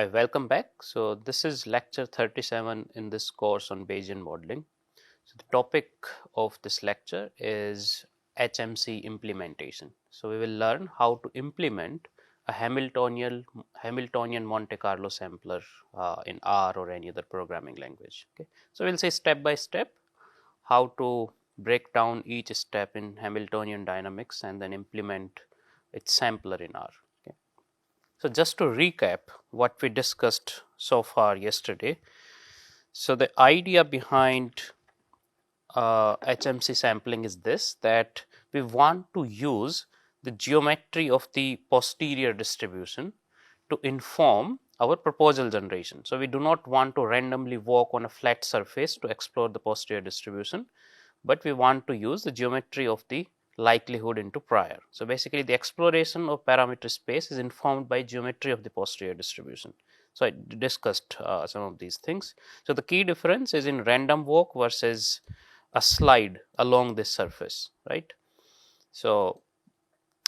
Hi, welcome back. So this is lecture 37 in this course on Bayesian modeling. So the topic of this lecture is HMC implementation. So we will learn how to implement a Hamiltonian Monte Carlo sampler in R or any other programming language. Okay. So we'll say step by step how to break down each step in Hamiltonian dynamics and then implement its sampler in R. So just to recap what we discussed so far yesterday. So the idea behind HMC sampling is this, that we want to use the geometry of the posterior distribution to inform our proposal generation. So we do not want to randomly walk on a flat surface to explore the posterior distribution, but we want to use the geometry of the likelihood into prior. So basically the exploration of parameter space is informed by geometry of the posterior distribution. So I discussed some of these things. So the key difference is in random walk versus a slide along this surface, right? So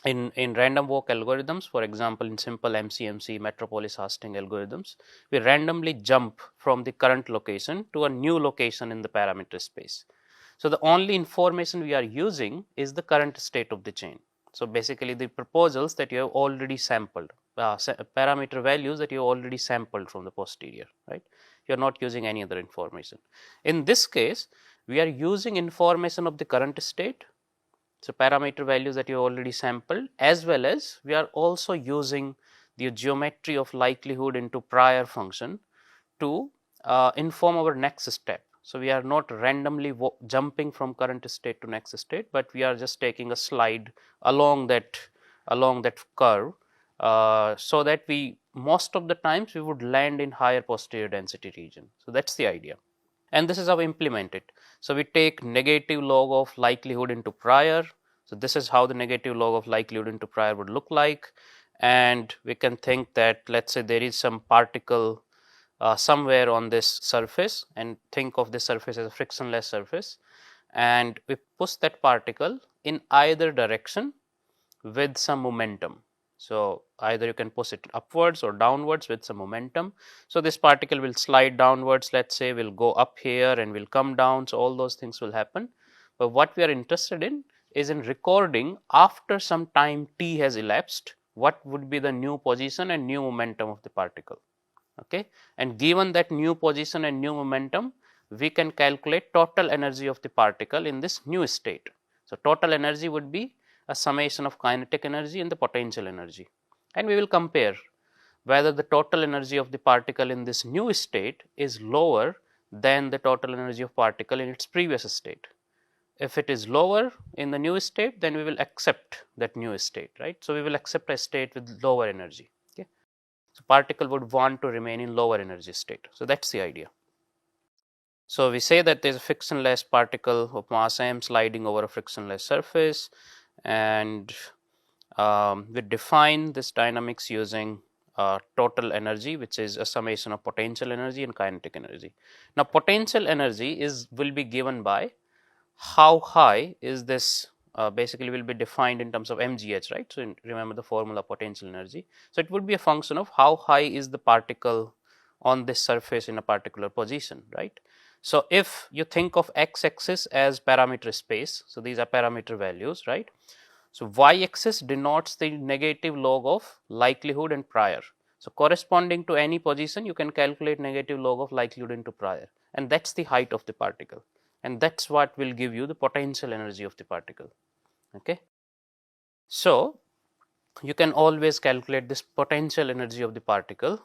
in random walk algorithms, for example, in simple MCMC metropolis hashing algorithms, we randomly jump from the current location to a new location in the parameter space. So the only information we are using is the current state of the chain. So basically the proposals that you have already sampled, parameter values that you have already sampled from the posterior, right? You are not using any other information. In this case, we are using information of the current state, so parameter values that you have already sampled, as well as we are also using the geometry of likelihood into prior function to inform our next step. So we are not randomly jumping from current state to next state, but we are just taking a slide along that curve, so that we most of the times we would land in higher posterior density region. So that's the idea, and this is how we implement it. So we take negative log of likelihood into prior. So this is how the negative log of likelihood into prior would look like, and we can think that, let's say there is some particle somewhere on this surface, and think of this surface as a frictionless surface, and we push that particle in either direction with some momentum. So either you can push it upwards or downwards with some momentum. So this particle will slide downwards, let's say, will go up here and will come down. So all those things will happen. But what we are interested in is in recording after some time t has elapsed, what would be the new position and new momentum of the particle. Okay, and given that new position and new momentum, we can calculate total energy of the particle in this new state. So total energy would be a summation of kinetic energy and the potential energy, and we will compare whether the total energy of the particle in this new state is lower than the total energy of particle in its previous state. If it is lower in the new state, then we will accept that new state, right? So we will accept a state with lower energy. So particle would want to remain in lower energy state. So that's the idea. So we say that there's a frictionless particle of mass m sliding over a frictionless surface, and we define this dynamics using total energy, which is a summation of potential energy and kinetic energy. Now potential energy will be given by how high is this, basically will be defined in terms of mgh, right? So remember the formula potential energy. So it would be a function of how high is the particle on this surface in a particular position, right? So if you think of x-axis as parameter space, so these are parameter values, right? So y-axis denotes the negative log of likelihood and prior. So corresponding to any position, you can calculate negative log of likelihood into prior, and that's the height of the particle, and that's what will give you the potential energy of the particle. Okay, so you can always calculate this potential energy of the particle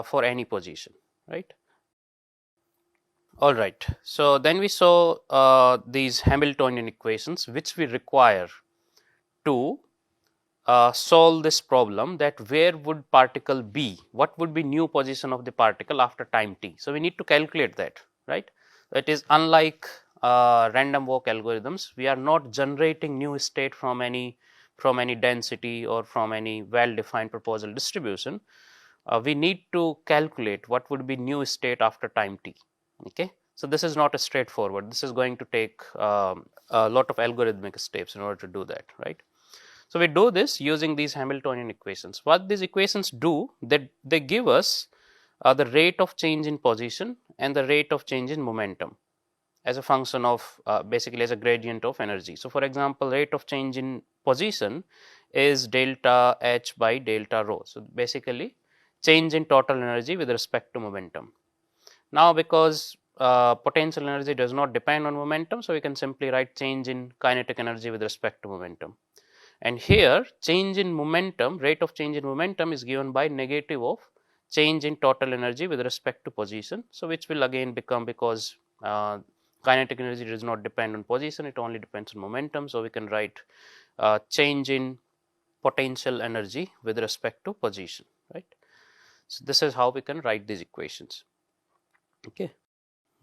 for any position, right? All right, so then we saw these Hamiltonian equations which we require to solve this problem, that where would particle be, what would be new position of the particle after time t. So we need to calculate that, right? It is unlike random walk algorithms. We are not generating new state from any density or from any well-defined proposal distribution. We need to calculate what would be new state after time t. Okay, so this is not a straightforward. This is going to take a lot of algorithmic steps in order to do that, right? So we do this using these Hamiltonian equations. What these equations do, they give us the rate of change in position and the rate of change in momentum as a function of basically as a gradient of energy. So, for example, rate of change in position is delta H by delta rho. So, basically change in total energy with respect to momentum. Now, because potential energy does not depend on momentum, so we can simply write change in kinetic energy with respect to momentum. And here change in momentum, rate of change in momentum is given by negative of change in total energy with respect to position. So, which will again become, because kinetic energy does not depend on position, it only depends on momentum. So, we can write change in potential energy with respect to position, right. So, this is how we can write these equations. Okay.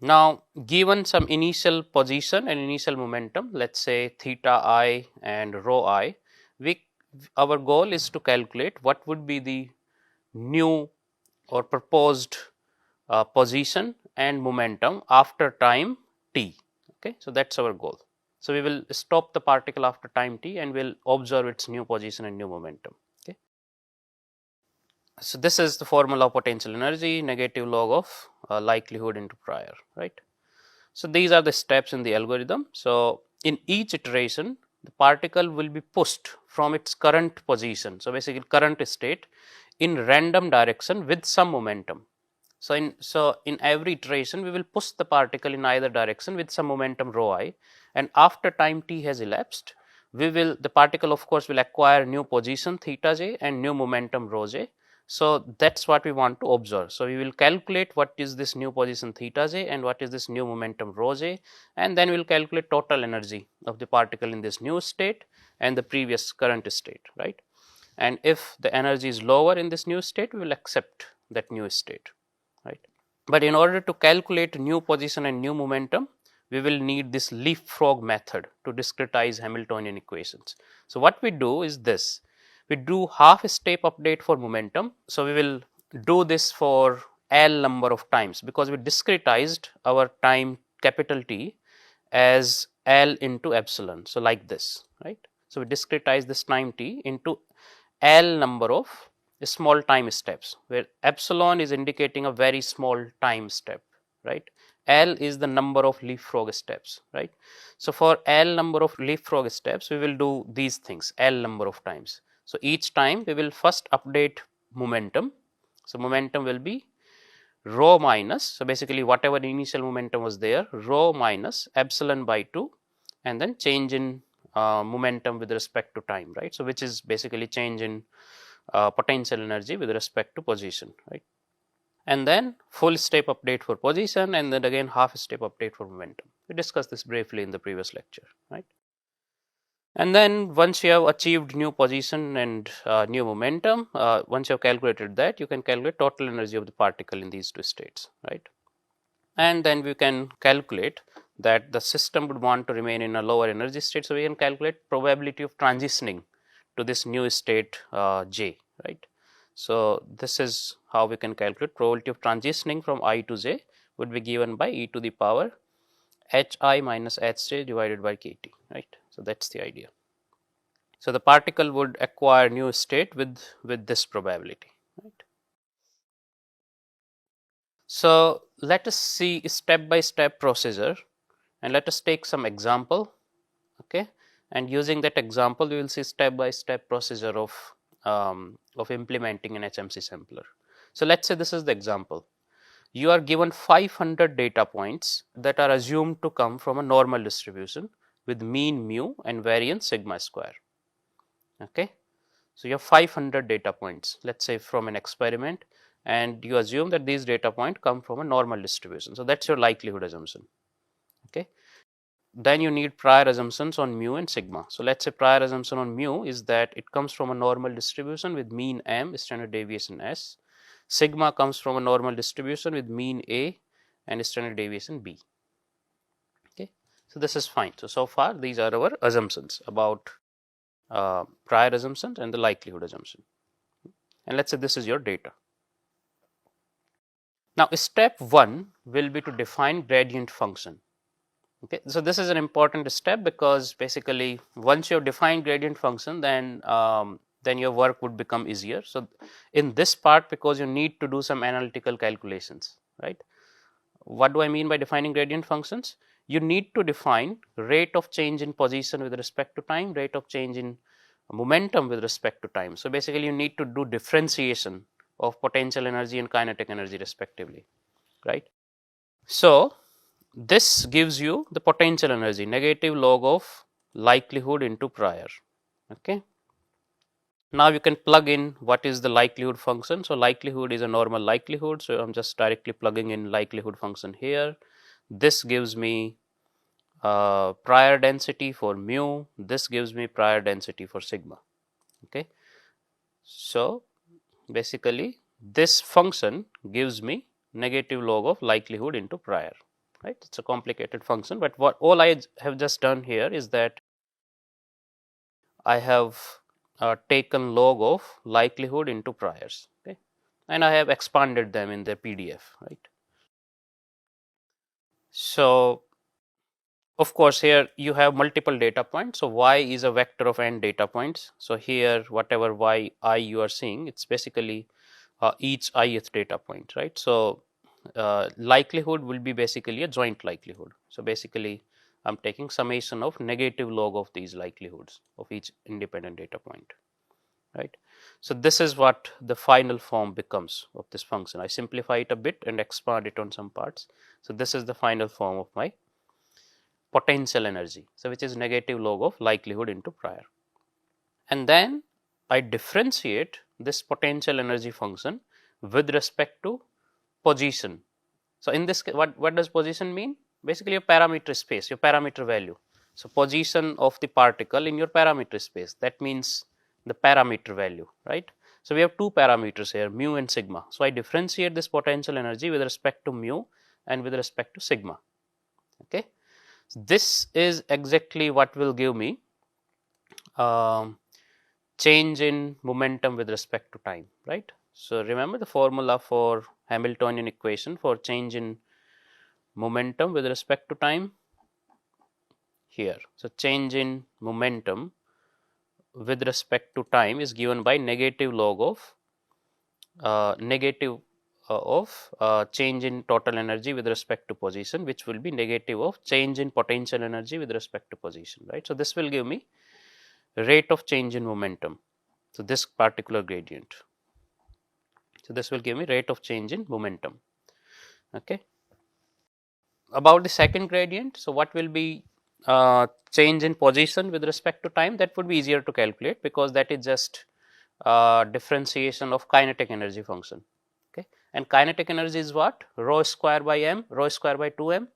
Now, given some initial position and initial momentum, let's say theta I and rho I, our goal is to calculate what would be the new or proposed position and momentum after time t. Okay, so that's our goal. So we will stop the particle after time t and we'll observe its new position and new momentum. Okay. So this is the formula of potential energy, negative log of likelihood into prior, right. So these are the steps in the algorithm. So in each iteration, the particle will be pushed from its current position. So basically current state in random direction with some momentum. So in every iteration, we will push the particle in either direction with some momentum rho I, and after time t has elapsed, the particle of course will acquire new position theta j and new momentum rho j. So that's what we want to observe. So we will calculate what is this new position theta j and what is this new momentum rho j, and then we will calculate total energy of the particle in this new state and the previous current state, right. And if the energy is lower in this new state, we will accept that new state, right. But in order to calculate new position and new momentum, we will need this leapfrog method to discretize Hamiltonian equations. So what we do is this: we do half step update for momentum. So we will do this for L number of times, because we discretized our time capital T as L into epsilon. So like this, right. So we discretize this time t into L number of small time steps, where epsilon is indicating a very small time step, right. L is the number of leapfrog steps, right. So for L number of leapfrog steps, we will do these things L number of times. So each time we will first update momentum. So momentum will be rho minus, so basically whatever the initial momentum was there, rho minus epsilon by 2, and then change in momentum with respect to time, right. So which is basically change in potential energy with respect to position, right. And then full step update for position, and then again half step update for momentum. We discussed this briefly in the previous lecture, right. And then once you have achieved new position and new momentum, once you have calculated that, you can calculate total energy of the particle in these two states, right. And then we can calculate that the system would want to remain in a lower energy state. So we can calculate probability of transitioning to this new state j, right. So this is how we can calculate probability of transitioning from I to j would be given by e to the power hi minus hj divided by kt, right. So that's the idea. So the particle would acquire new state with this probability, right. So let us see step by step procedure, and let us take some example, okay. And using that example, we will see step by step procedure of implementing an HMC sampler. So let's say this is the example. You are given 500 data points that are assumed to come from a normal distribution with mean mu and variance sigma square, okay. So you have 500 data points, let's say from an experiment, and you assume that these data points come from a normal distribution. So that's your likelihood assumption, okay. Then you need prior assumptions on mu and sigma. So let's say prior assumption on mu is that it comes from a normal distribution with mean m, standard deviation s. Sigma comes from a normal distribution with mean a and standard deviation b, okay. So this is fine. So far these are our assumptions about prior assumptions and the likelihood assumption. And let's say this is your data. Now step 1 will be to define gradient function. Okay, so this is an important step, because basically once you have defined gradient function, then then your work would become easier. So in this part, because you need to do some analytical calculations, right? What do I mean by defining gradient functions? You need to define rate of change in position with respect to time, rate of change in momentum with respect to time. So basically you need to do differentiation of potential energy and kinetic energy respectively, right? So this gives you the potential energy, negative log of likelihood into prior. Okay. Now you can plug in what is the likelihood function. So likelihood is a normal likelihood. So I'm just directly plugging in likelihood function here. This gives me prior density for mu. This gives me prior density for sigma. Okay. So basically this function gives me negative log of likelihood into prior, right? It's a complicated function, but what all I have just done here is that I have taken log of likelihood into priors, okay, and I have expanded them in the PDF, right? So of course here you have multiple data points. So y is a vector of n data points. So here whatever yi you are seeing, it's basically each ith data point, right? So likelihood will be basically a joint likelihood. So basically I'm taking summation of negative log of these likelihoods of each independent data point, right? So this is what the final form becomes of this function. I simplify it a bit and expand it on some parts. So this is the final form of my potential energy, so which is negative log of likelihood into prior. And then I differentiate this potential energy function with respect to position. So in this, what does position mean? Basically your parameter space, your parameter value. So position of the particle in your parameter space, that means the parameter value, right? So we have two parameters here, mu and sigma. So I differentiate this potential energy with respect to mu and with respect to sigma. Okay, so this is exactly what will give me change in momentum with respect to time, right? So remember the formula for Hamiltonian equation for change in momentum with respect to time here. So change in momentum with respect to time is given by negative log of change in total energy with respect to position, which will be negative of change in potential energy with respect to position, right? So this will give me rate of change in momentum. So this particular gradient. So this will give me rate of change in momentum. Okay. About the second gradient, so what will be change in position with respect to time? That would be easier to calculate because that is just differentiation of kinetic energy function. Okay, and kinetic energy is what? Rho square by m, rho square by 2m.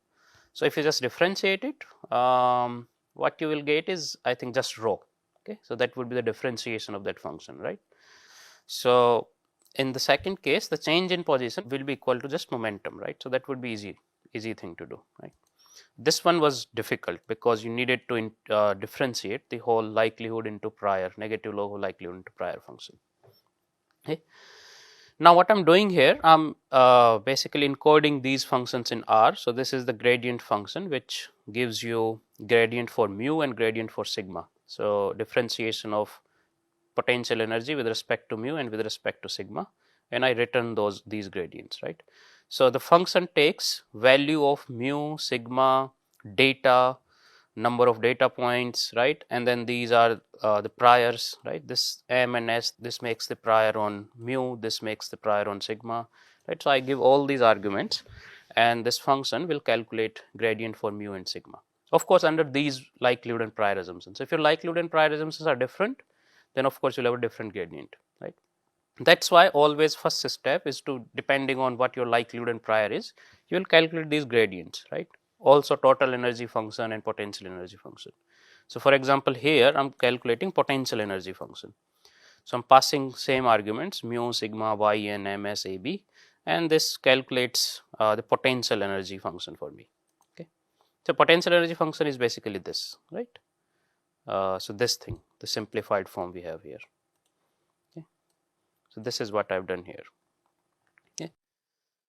So if you just differentiate it, what you will get is, I think, just rho. Okay, so that would be the differentiation of that function, right? So in the second case, the change in position will be equal to just momentum, right? So that would be easy thing to do, right? This one was difficult because you needed to differentiate the whole likelihood into prior, negative log of likelihood into prior function. Okay. Now what I'm doing here, I'm basically encoding these functions in R. So this is the gradient function which gives you gradient for mu and gradient for sigma. So differentiation of potential energy with respect to mu and with respect to sigma, and I return these gradients, right? So the function takes value of mu, sigma, data, number of data points, right? And then these are the priors, right? This m and s, this makes the prior on mu, this makes the prior on sigma, right? So I give all these arguments and this function will calculate gradient for mu and sigma, of course under these likelihood and prior assumptions. If your likelihood and prior assumptions are different, then of course you'll have a different gradient, right? That's why always first step is to, depending on what your likelihood and prior is, you will calculate these gradients, right? Also total energy function and potential energy function. So for example here I'm calculating potential energy function. So I'm passing same arguments mu, sigma, yn, ms, ab, and this calculates the potential energy function for me. Okay, so potential energy function is basically this, right? So this thing, the simplified form we have here. Okay, so this is what I've done here. Okay,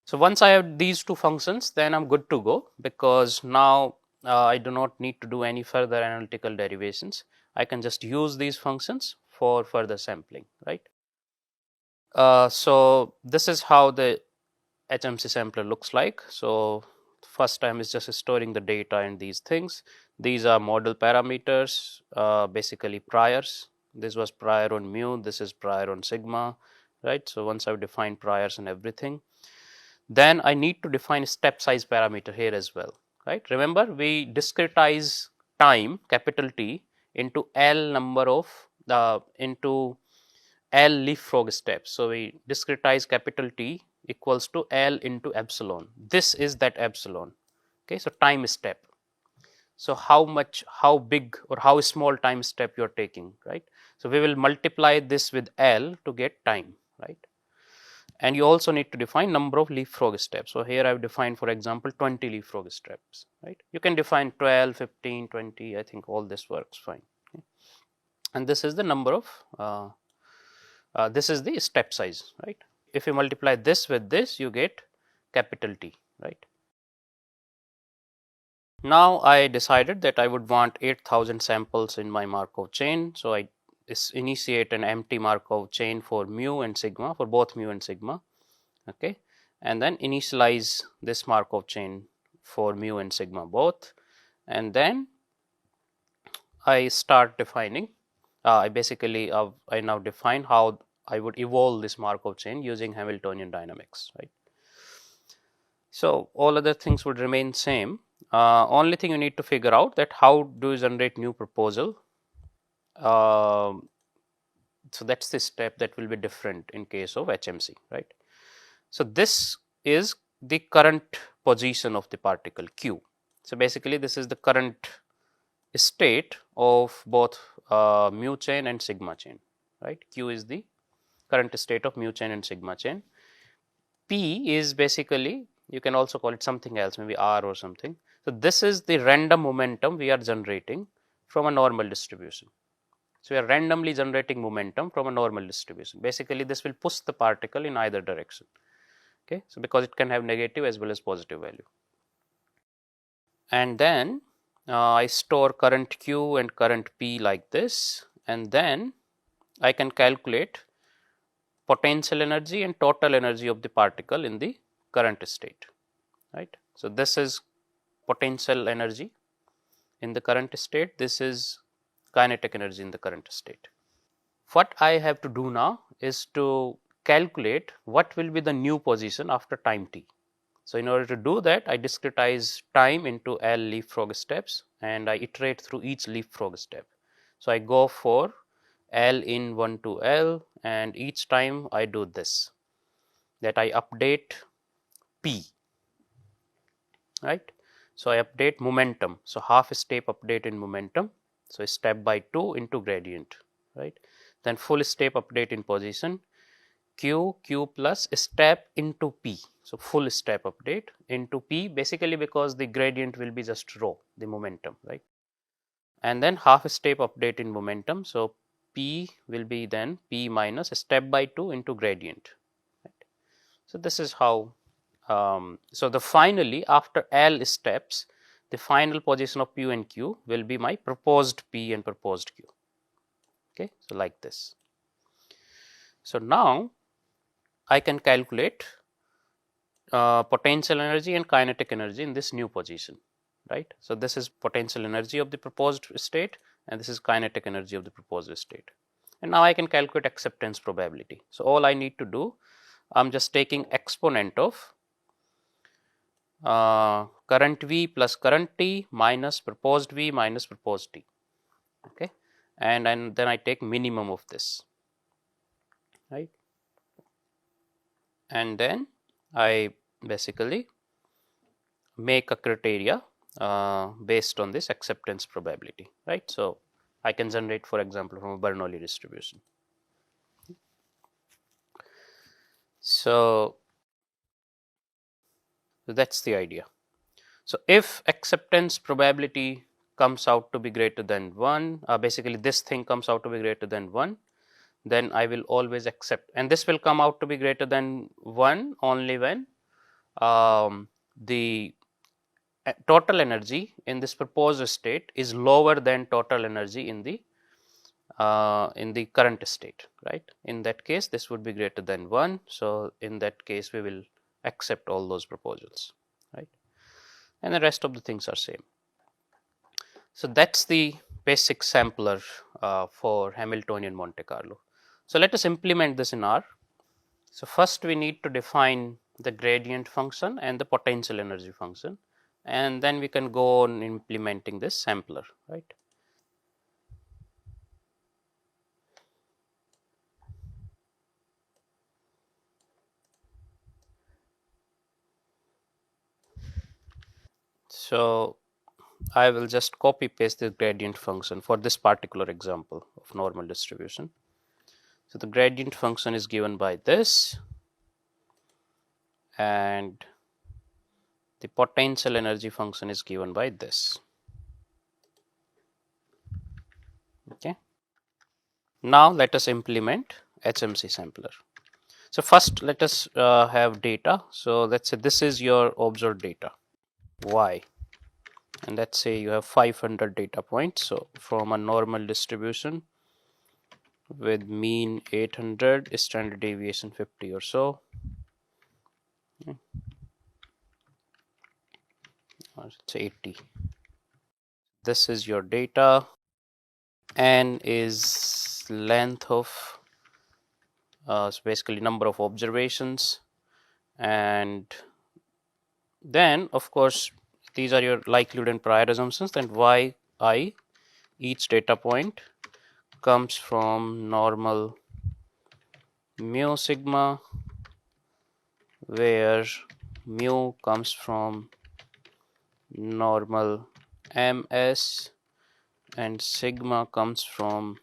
so once I have these two functions, then I'm good to go, because now I do not need to do any further analytical derivations. I can just use these functions for further sampling, right? So this is how the HMC sampler looks like. So first time is just storing the data and these things. These are model parameters, basically priors. This was prior on mu, this is prior on sigma, right? So once I've defined priors and everything, then I need to define step size parameter here as well, right? Remember, we discretize time, capital T, into L number of into L leapfrog steps. So we discretize capital T equals to L into epsilon. This is that epsilon. Okay, so time step. So how big or how small time step you're taking, right? So we will multiply this with L to get time, right? And you also need to define number of leapfrog steps. So here I've defined, for example, 20 leapfrog steps, right? You can define 12, 15, 20. I think all this works fine. Okay? And this is the number of this is the step size, right? If you multiply this with this, you get capital T, right? Now I decided that I would want 8,000 samples in my Markov chain. So I initiate an empty Markov chain for mu and sigma, for both mu and sigma, okay? And then initialize this Markov chain for mu and sigma both. And then I start defining, I now define how I would evolve this Markov chain using Hamiltonian dynamics, right? So all other things would remain same. Only thing you need to figure out that how do you generate new proposal. So that's the step that will be different in case of HMC, right? So this is the current position of the particle Q. So basically this is the current state of both mu chain and sigma chain, right? Q is the current state of mu chain and sigma chain. P is basically, you can also call it something else, maybe R or something. So this is the random momentum we are generating from a normal distribution. So we are randomly generating momentum from a normal distribution. Basically this will push the particle in either direction, okay? So because it can have negative as well as positive value. And then I store current Q and current P like this, and then I can calculate potential energy and total energy of the particle in the current state, right? So this is potential energy in the current state, this is kinetic energy in the current state. What I have to do now is to calculate what will be the new position after time t. So in order to do that, I discretize time into L leapfrog steps and I iterate through each leapfrog step. So I go for L in 1 to L, and each time I do this, that I update P, right? So I update momentum. So half step update in momentum. So step by 2 into gradient, right? Then full step update in position, Q plus step into P. So full step update into P, basically because the gradient will be just rho, the momentum, right? And then half step update in momentum. So P will be then P minus step by 2 into gradient, right? So this is how, so the finally after L steps, the final position of P and Q will be my proposed P and proposed Q, okay? So like this. So now I can calculate potential energy and kinetic energy in this new position, right? So this is potential energy of the proposed state and this is kinetic energy of the proposed state. And now I can calculate acceptance probability. So all I need to do, I'm just taking exponent of current V plus current T minus proposed V minus proposed T, okay? And then I take minimum of this, right? And then I basically make a criteria based on this acceptance probability, right? So I can generate, for example, from a Bernoulli distribution. So that's the idea. So if acceptance probability comes out to be greater than 1, basically this thing comes out to be greater than 1, then I will always accept, and this will come out to be greater than 1 only when the total energy in this proposed state is lower than total energy in the in the current state, right? In that case, this would be greater than 1. So in that case, we will accept all those proposals, right? And the rest of the things are same. So that's the basic sampler for Hamiltonian Monte Carlo. So let us implement this in R. So first we need to define the gradient function and the potential energy function, and then we can go on implementing this sampler, right? So I will just copy paste the gradient function for this particular example of normal distribution. So the gradient function is given by this, and the potential energy function is given by this. Okay. Now let us implement HMC sampler. So first let us have data. So let's say this is your observed data y, and let's say you have 500 data points. So from a normal distribution with mean 800, standard deviation 50 or so, or let's say 80. This is your data. N is length of so basically number of observations, and then of course these are your likelihood and prior assumptions. Then yi, each data point comes from normal mu sigma, where mu comes from normal ms and sigma comes from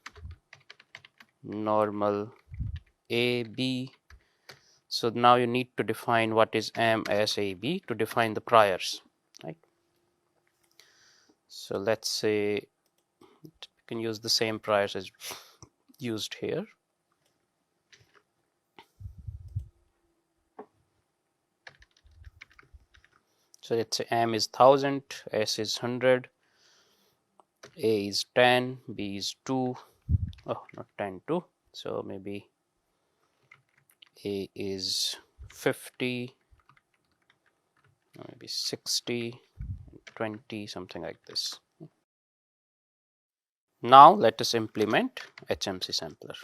normal AB. So now you need to define what is MSAB to define the priors, right? So let's say we can use the same priors as used here. So let's say M is 1000, S is 100, A is 10, B is 2, oh not 10, 2, so maybe A is 50, maybe 60, 20, something like this. Now let us implement HMC sampler.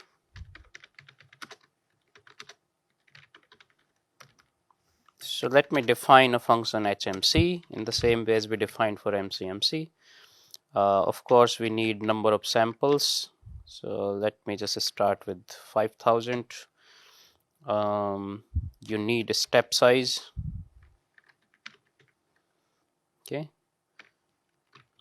So let me define a function HMC in the same way as we defined for MCMC. Of course, we need number of samples. So let me just start with 5000. You need a step size. Okay.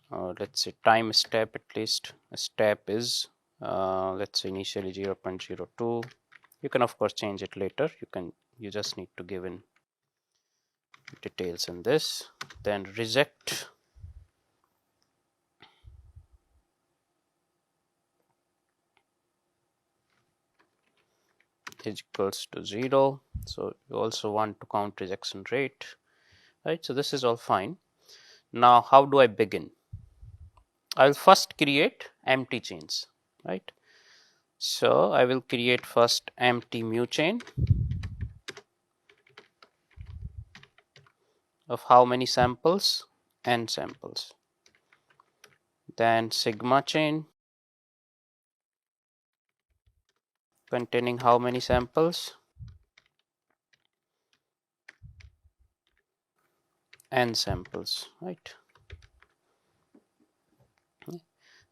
Let's say time step, at least a step is let's say initially 0.02. You can of course change it later. You just need to give in details in this. Then reject is equals to 0. So you also want to count rejection rate, right? So this is all fine. Now how do I begin? I will first create empty chains, right? So I will create first empty mu chain of how many samples? N samples. Then sigma chain containing how many samples? N samples, right?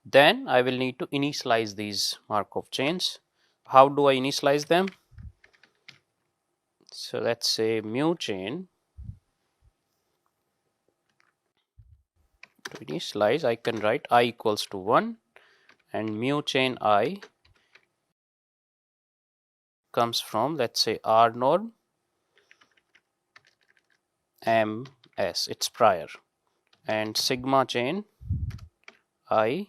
Then I will need to initialize these Markov chains. How do I initialize them? So let's say mu chain. To initialize, I can write I equals to 1, and mu chain I comes from, let's say, R norm MS, it's prior, and sigma chain I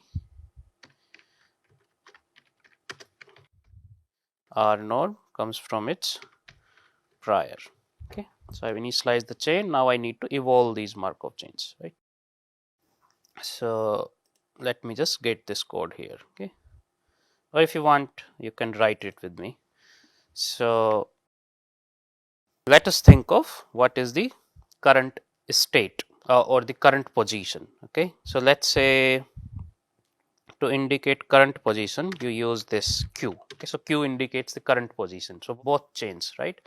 R norm comes from its prior. Okay, so I've initialized the chain. Now I need to evolve these Markov chains, right? So let me just get this code here. Okay, or if you want, you can write it with me. So let us think of what is the current state or the current position. Okay, so let's say to indicate current position, you use this Q. Okay, so Q indicates the current position. So both chains, right?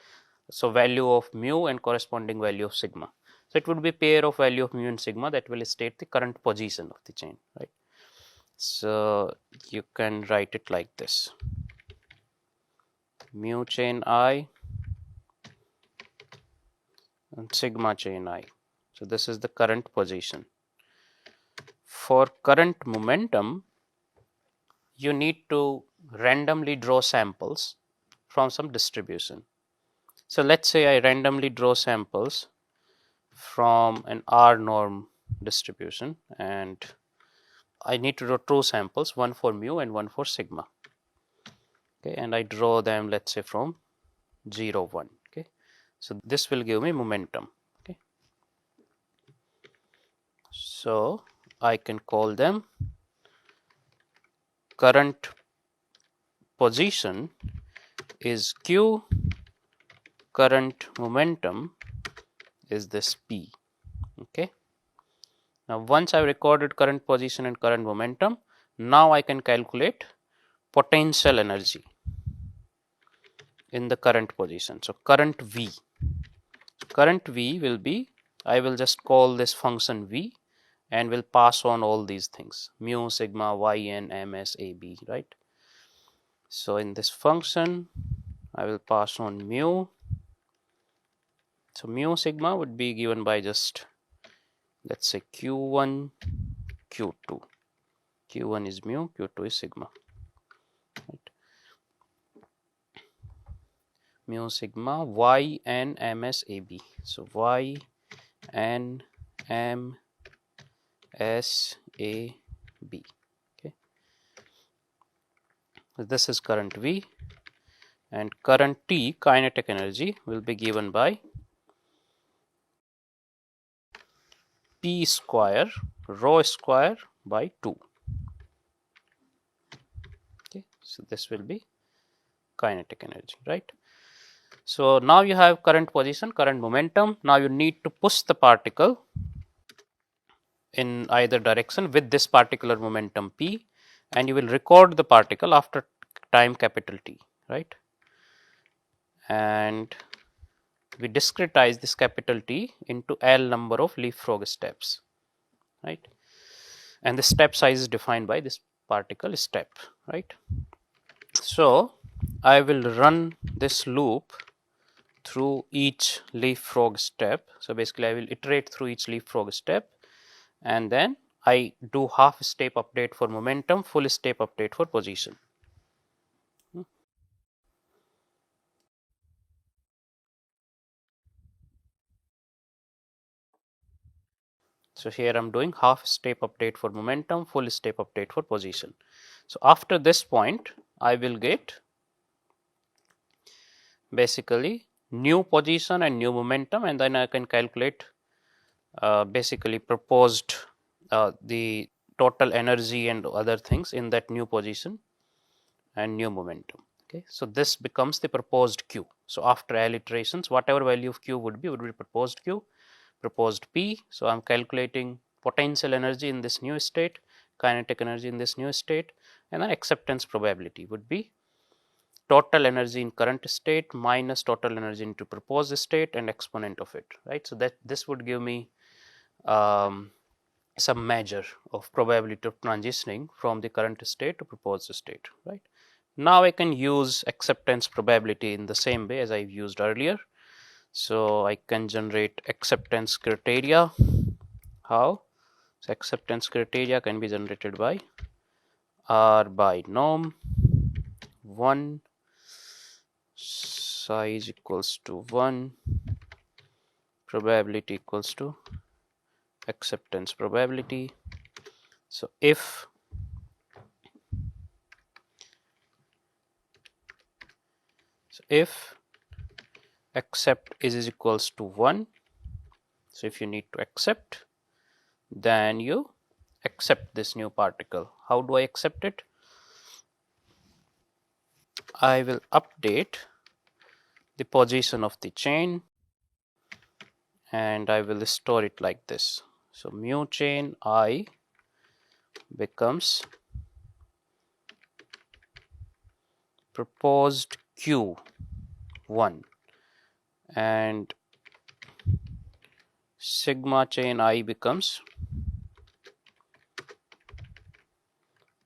So value of mu and corresponding value of sigma. So it would be a pair of value of mu and sigma that will state the current position of the chain, right? So you can write it like this: mu chain I and sigma chain I. So this is the current position. For current momentum, you need to randomly draw samples from some distribution. So let's say I randomly draw samples from an R norm distribution, and I need to draw two samples, one for mu and one for sigma. Okay, and I draw them, let's say, from 0, 1. Okay, so this will give me momentum. Okay, so I can call them current position is Q, current momentum is this P. Okay, now once I've recorded current position and current momentum, now I can calculate potential energy in the current position. So current V. Current V will be, I will just call this function V and will pass on all these things, mu, sigma, yn, ms, ab, right? So in this function, I will pass on mu. So mu sigma would be given by just, let's say, q1, q2. q1 is mu, q2 is sigma. Right? Mu sigma yn, ms, ab. So yn, m, s, a, b. Okay. So this is current V, and current T, kinetic energy, will be given by P square rho square by 2. Okay, so this will be kinetic energy, right? So now you have current position, current momentum. Now you need to push the particle in either direction with this particular momentum P, and you will record the particle after time capital T, right? And we discretize this capital T into L number of leapfrog steps, right? And the step size is defined by this particle step, right? So I will run this loop through each leapfrog step. So basically I will iterate through each leapfrog step, and then I do half step update for momentum, full step update for position. So here I'm doing half step update for momentum, full step update for position. So after this point, I will get basically new position and new momentum, and then I can calculate basically proposed the total energy and other things in that new position and new momentum. Okay, so this becomes the proposed Q. So after L iterations, whatever value of Q would be proposed Q, proposed P. So I'm calculating potential energy in this new state, kinetic energy in this new state, and then acceptance probability would be total energy in current state minus total energy into proposed state and exponent of it, right? So that this would give me some measure of probability of transitioning from the current state to proposed state, right? Now I can use acceptance probability in the same way as I've used earlier. So I can generate acceptance criteria. How? So acceptance criteria can be generated by R by norm 1, size equals to 1, probability equals to acceptance probability. So if accept is equals to 1, so if you need to accept, then you accept this new particle. How do I accept it? I will update the position of the chain and I will store it like this. So mu chain I becomes proposed Q1 and sigma chain I becomes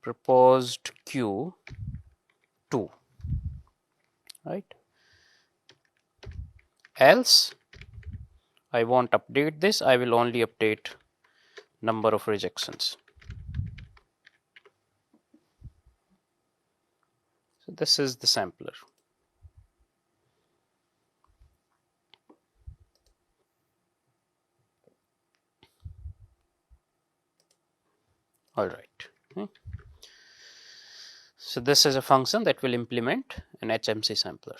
proposed Q2, right? Else I won't update this, I will only update number of rejections. So this is the sampler. All right. So this is a function that will implement an HMC sampler.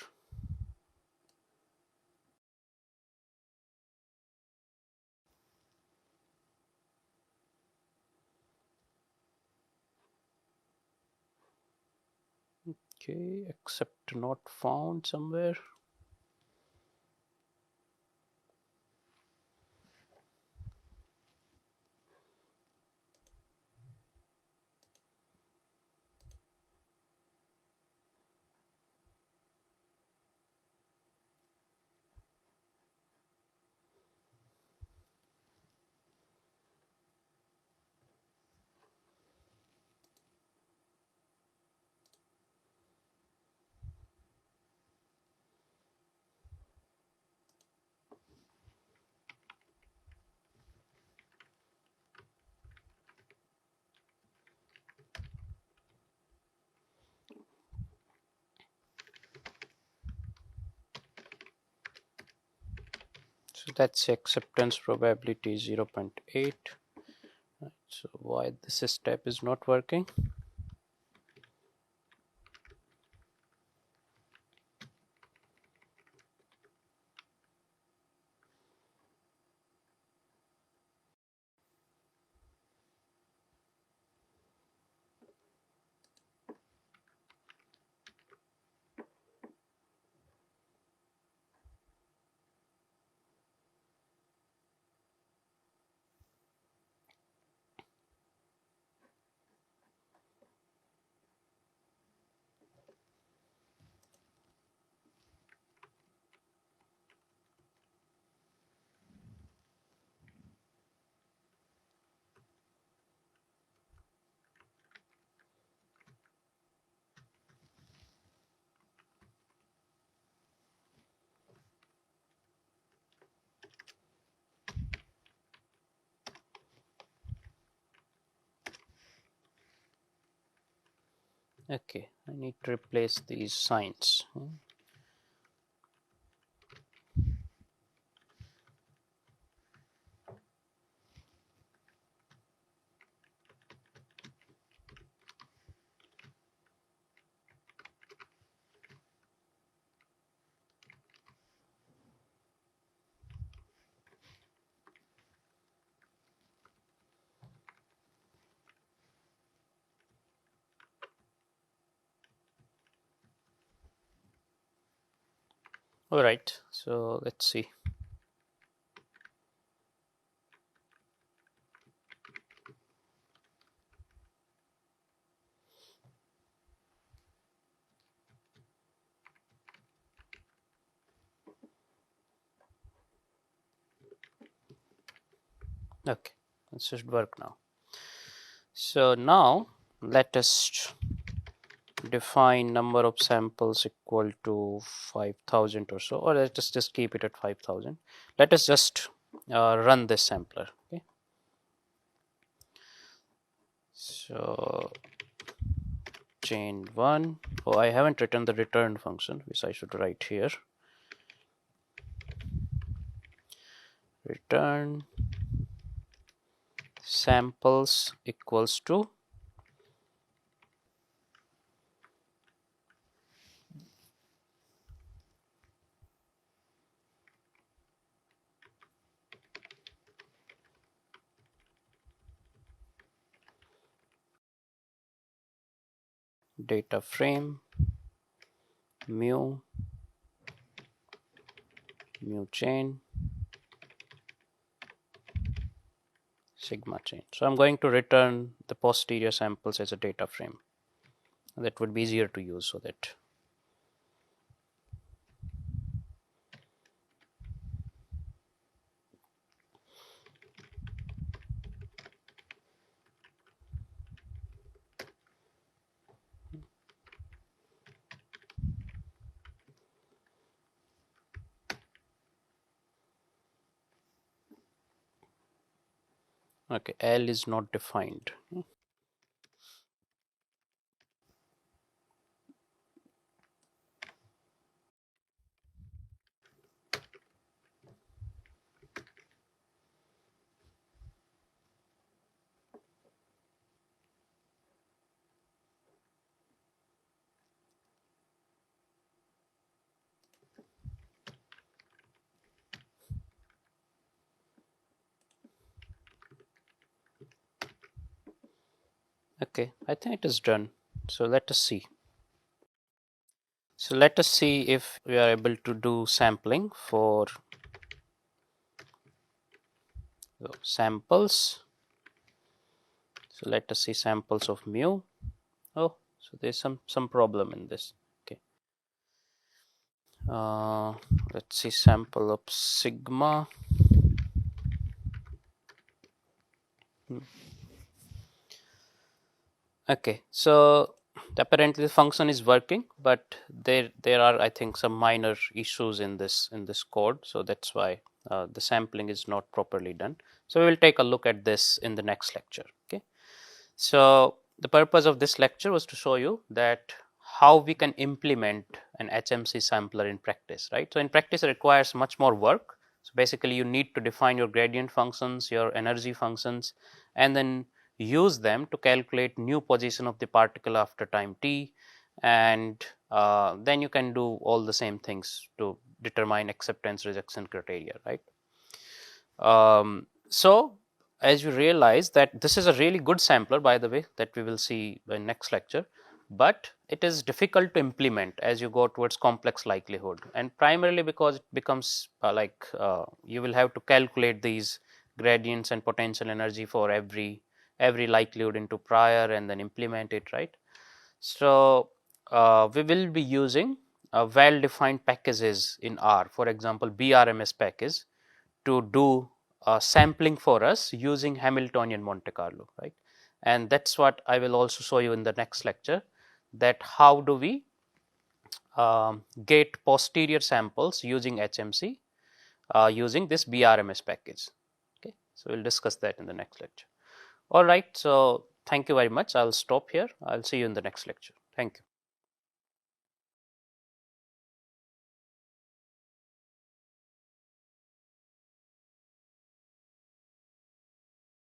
Okay, except not found somewhere. So that's acceptance probability 0.8. Right, so why this step is not working? Okay, I need to replace these signs. All right, so let's see. Okay, it should work now. So now let us define number of samples equal to 5,000 or so, or let us just keep it at 5,000. Let us just run this sampler. Okay, so chain 1. Oh, I haven't written the return function, which I should write here. Return samples equals to data frame mu chain, sigma chain. So I'm going to return the posterior samples as a data frame. That would be easier to use, so that okay, L is not defined. Okay, I think it is done. So let us see. So let us see if we are able to do sampling for samples. So let us see samples of mu. Oh, so there's some problem in this. Okay. Let's see sample of sigma. Okay, so apparently the function is working, but there are, I think, some minor issues in this code, so that's why the sampling is not properly done. So we will take a look at this in the next lecture. Okay, so the purpose of this lecture was to show you that how we can implement an HMC sampler in practice, right? So in practice it requires much more work. So basically you need to define your gradient functions, your energy functions, and then use them to calculate new position of the particle after time t, and then you can do all the same things to determine acceptance rejection criteria, right? So as you realize that this is a really good sampler, by the way, that we will see in next lecture, but it is difficult to implement as you go towards complex likelihood, and primarily because it becomes you will have to calculate these gradients and potential energy for every likelihood into prior and then implement it, right? So we will be using well defined packages in R, for example BRMS package, to do sampling for us using Hamiltonian Monte Carlo, right? And that's what I will also show you in the next lecture, that how do we get posterior samples using HMC using this BRMS package. Okay, so we'll discuss that in the next lecture. All right, so thank you very much. I'll stop here. I'll see you in the next lecture. Thank you.